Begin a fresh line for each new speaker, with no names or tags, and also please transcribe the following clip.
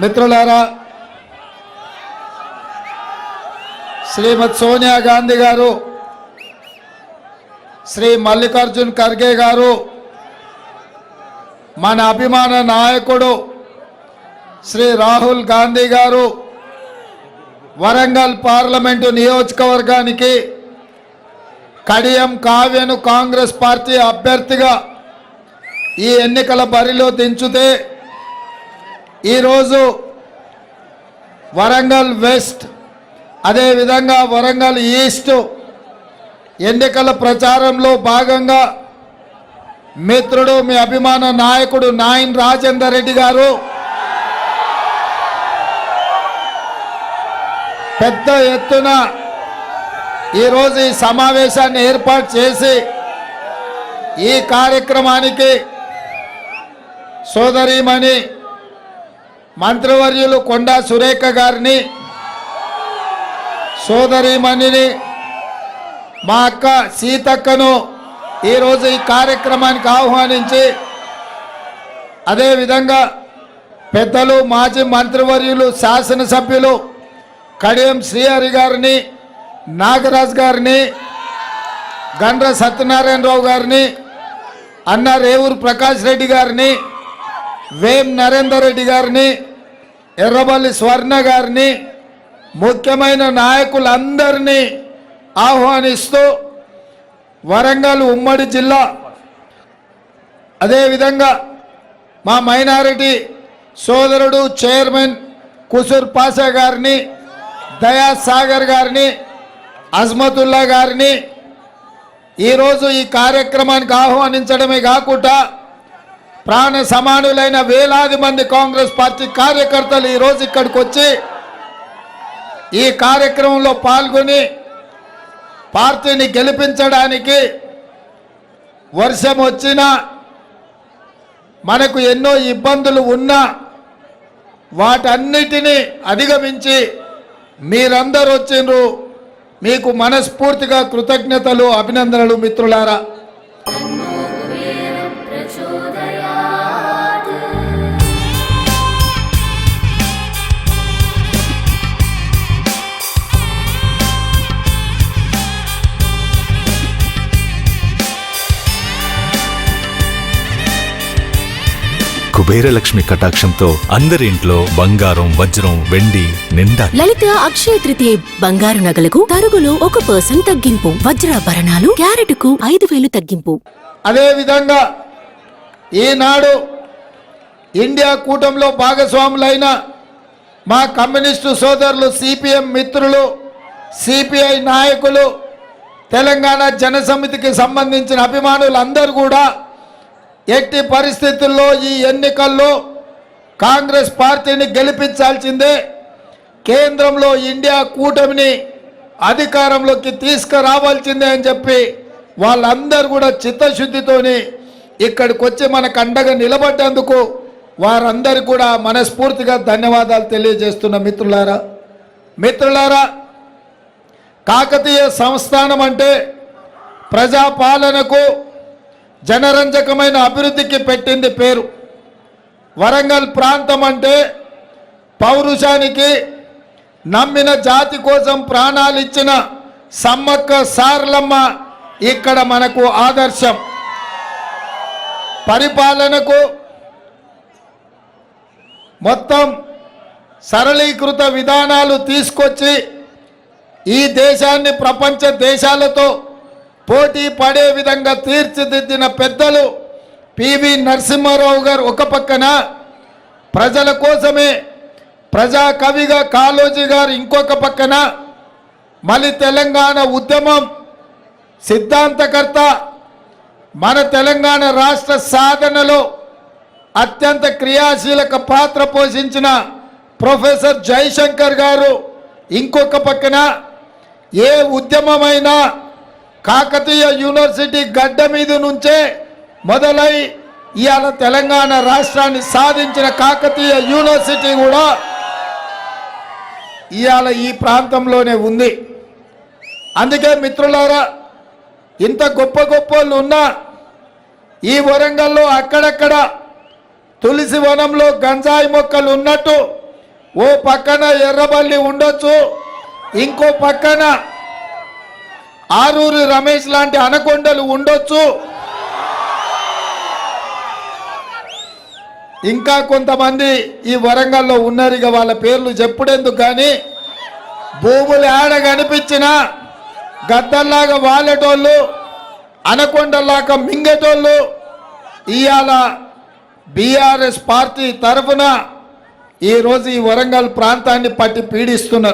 మిత్రులారా, శ్రీమతి సోనియా గాంధీ గారు, శ్రీ మల్లికార్జున్ ఖర్గే గారు, మన అభిమాన నాయకుడు శ్రీ రాహుల్ గాంధీ గారు వరంగల్ పార్లమెంటు నియోజకవర్గానికి కడియం కావ్యను కాంగ్రెస్ పార్టీ అభ్యర్థిగా ఈ ఎన్నికల బరిలో దించుతే ఈరోజు వరంగల్ వెస్ట్ అదేవిధంగా వరంగల్ ఈస్ట్ ఎన్నికల ప్రచారంలో భాగంగా మిత్రుడు మీ అభిమాన నాయకుడు నాయన్ రాజేందర్ రెడ్డి గారు పెద్ద ఎత్తున ఈరోజు ఈ సమావేశాన్ని ఏర్పాటు చేసి ఈ కార్యక్రమానికి సోదరీమణి మంత్రివర్యులు కొండా సురేఖ గారిని, సోదరీమణిని మా అక్క సీతక్కను ఈరోజు ఈ కార్యక్రమానికి ఆహ్వానించి, అదేవిధంగా పెద్దలు మాజీ మంత్రివర్యులు శాసనసభ్యులు కడియం శ్రీహరి గారిని, నాగరాజ్ గారిని, గండ్ర సత్యనారాయణరావు గారిని, అన్న రేవూరు ప్రకాష్ రెడ్డి గారిని, వేం నరేందర్ రెడ్డి గారిని, ఎర్రబల్లి స్వర్ణ గారిని, ముఖ్యమైన నాయకులందరినీ ఆహ్వానిస్తూ వరంగల్ ఉమ్మడి జిల్లా, అదేవిధంగా మా మైనారిటీ సోదరుడు చైర్మన్ కుసూర్ పాషా గారిని, దయా సాగర్ గారిని, అజ్మతుల్లా గారిని ఈరోజు ఈ కార్యక్రమానికి ఆహ్వానించడమే కాకుండా ప్రాణ సమానులైన వేలాది మంది కాంగ్రెస్ పార్టీ కార్యకర్తలు ఈరోజు ఇక్కడికి వచ్చి ఈ కార్యక్రమంలో పాల్గొని పార్టీని గెలిపించడానికి వర్షం వచ్చినా మనకు ఎన్నో ఇబ్బందులు ఉన్నా వాటన్నిటినీ అధిగమించి మీరందరూ వచ్చిండ్రు. మీకు మనస్ఫూర్తిగా కృతజ్ఞతలు, అభినందనలు మిత్రులారా.
కుబేరలక్ష్మి కటాక్షంతో అందరి ఇంట్లో బంగారం, వజ్రం, వెండి నిండా.
లలిత అక్షయ తృతీయ బంగారు నగలకు తరుగులో 1% తగ్గింపు, వజ్రాభరణాలు క్యారెట్కు 5,000 తగ్గింపు.
అదేవిధంగా ఈనాడు ఇండియా కూటమిలో భాగస్వాములైన మా కమ్యూనిస్టు సోదరులు, సిపిఎం మిత్రులు, సిపిఐ నాయకులు, తెలంగాణ జనసమితికి సంబంధించిన అభిమానులందరూ కూడా ఎట్టి పరిస్థితుల్లో ఈ ఎన్నికల్లో కాంగ్రెస్ పార్టీని గెలిపించాల్సిందే, కేంద్రంలో ఇండియా కూటమిని అధికారంలోకి తీసుకురావాల్సిందే అని చెప్పి వాళ్ళందరూ కూడా చిత్తశుద్ధితోని ఇక్కడికి వచ్చి మనకు అండగా నిలబడ్డందుకు వారందరికీ కూడా మనస్ఫూర్తిగా ధన్యవాదాలు తెలియజేస్తున్న మిత్రులారా, కాకతీయ సంస్థానం అంటే ప్రజాపాలనకు, జనరంజకమైన అభివృద్ధికి పెట్టింది పేరు. వరంగల్ ప్రాంతం అంటే పౌరుషానికి, నమ్మిన జాతి కోసం ప్రాణాలు ఇచ్చిన సమ్మక్క సారలమ్మ ఇక్కడ మనకు ఆదర్శం. పరిపాలనకు మొత్తం సరళీకృత విధానాలు తీసుకొచ్చి ఈ దేశాన్ని ప్రపంచ దేశాలతో పోటీ పడే విధంగా తీర్చిదిద్దిన పెద్దలు పివి నరసింహారావు గారు ఒక పక్కన, ప్రజల కోసమే ప్రజా కవిగా కాళోజీ గారు ఇంకొక పక్కన, మళ్ళీ తెలంగాణ ఉద్యమం సిద్ధాంతకర్త, మన తెలంగాణ రాష్ట్ర సాధనలో అత్యంత క్రియాశీలక పాత్ర పోషించిన ప్రొఫెసర్ జయశంకర్ గారు ఇంకొక పక్కన, ఏ ఉద్యమమైనా కాకతీయ యూనివర్సిటీ గడ్డ మీద నుంచే మొదలై ఇవాళ తెలంగాణ రాష్ట్రాన్ని సాధించిన కాకతీయ యూనివర్సిటీ కూడా ఇవాళ ఈ ప్రాంతంలోనే ఉంది. అందుకే మిత్రులారా, ఇంత గొప్ప గొప్పలు ఉన్నా ఈ వరంగల్లో అక్కడక్కడ తులసి వనంలో గంజాయి మొక్కలు ఉన్నట్టు ఓ పక్కన ఎర్రబల్లి ఉండొచ్చు, ఇంకో పక్కన ఆరూరి రమేష్ లాంటి అనకొండలు ఉండొచ్చు, ఇంకా కొంతమంది ఈ వరంగల్లో ఉన్నారు. ఇక వాళ్ళ పేర్లు చెప్పుడెందుకు కానీ భూములు ఆడ కనిపించిన గద్దల్లాగా వాలేటోళ్ళు, అనకొండలాగా మింగేటోళ్ళు ఇవాళ బీఆర్ఎస్ పార్టీ తరఫున ఈరోజు ఈ వరంగల్ ప్రాంతాన్ని పట్టి పీడిస్తున్నారు.